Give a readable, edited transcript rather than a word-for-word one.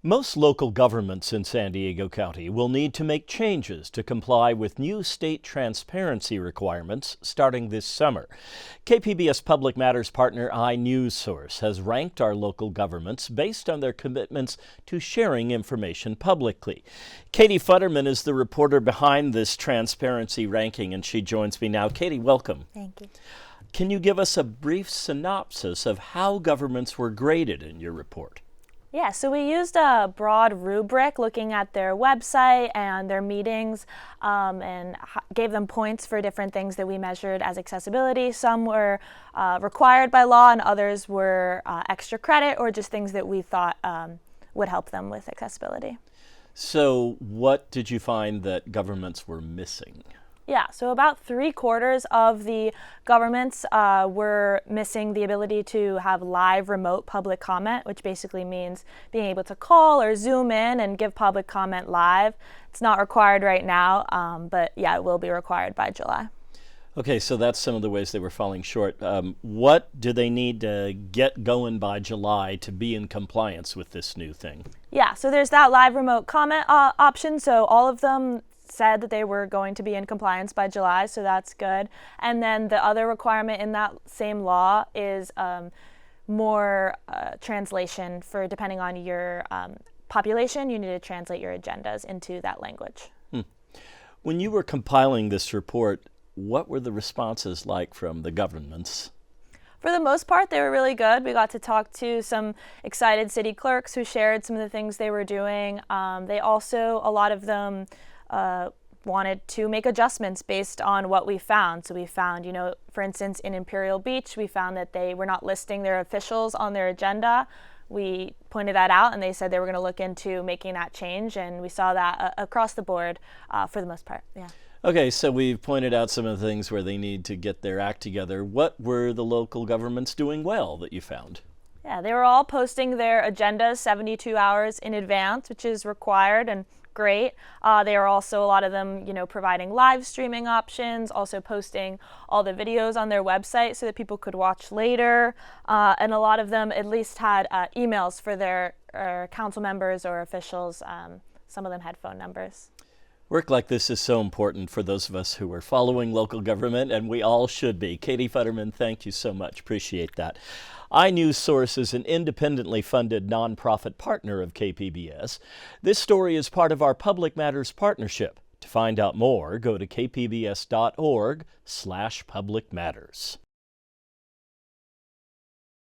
Most local governments in San Diego County will need to make changes to comply with new state transparency requirements starting this summer. KPBS Public Matters partner inewsource has ranked our local governments based on their commitments to sharing information publicly. Katie Futterman is the reporter behind this transparency ranking, and she joins me now. Katie, welcome. Thank you. Can you give us a brief synopsis of how governments were graded in your report? Yeah, so we used a broad rubric looking at their website and their meetings and gave them points for different things that we measured as accessibility. Some were required by law and others were extra credit or just things that we thought would help them with accessibility. So what did you find that governments were missing? Yeah, so about 3/4 of the governments were missing the ability to have live remote public comment, which basically means being able to call or Zoom in and give public comment live. It's not required right now, but yeah, it will be required by July. Okay, so that's some of the ways they were falling short. What do they need to get going by July to be in compliance with this new thing? Yeah, so there's that live remote comment option, so all of them said that they were going to be in compliance by July, so that's good. And then the other requirement in that same law is more translation for depending on your population. You need to translate your agendas into that language. When you were compiling this report, what were the responses like from the governments? For the most part, they were really good. We got to talk to some excited city clerks who shared some of the things they were doing. They also, a lot of them, wanted to make adjustments based on what we found. So we found, for instance, in Imperial Beach, we found that they were not listing their officials on their agenda. We pointed that out and they said they were going to look into making that change, and we saw that across the board for the most part. Yeah. Okay, so we've pointed out some of the things where they need to get their act together. What were the local governments doing well that you found? Yeah, they were all posting their agendas 72 hours in advance, which is required and great. They are also, a lot of them, providing live streaming options, also posting all the videos on their website so that people could watch later. And a lot of them at least had emails for their council members or officials. Some of them had phone numbers. Work like this is so important for those of us who are following local government, and we all should be. Katie Futterman, thank you so much. Appreciate that. inewsource is an independently funded nonprofit partner of KPBS. This story is part of our Public Matters partnership. To find out more, go to kpbs.org/publicmatters.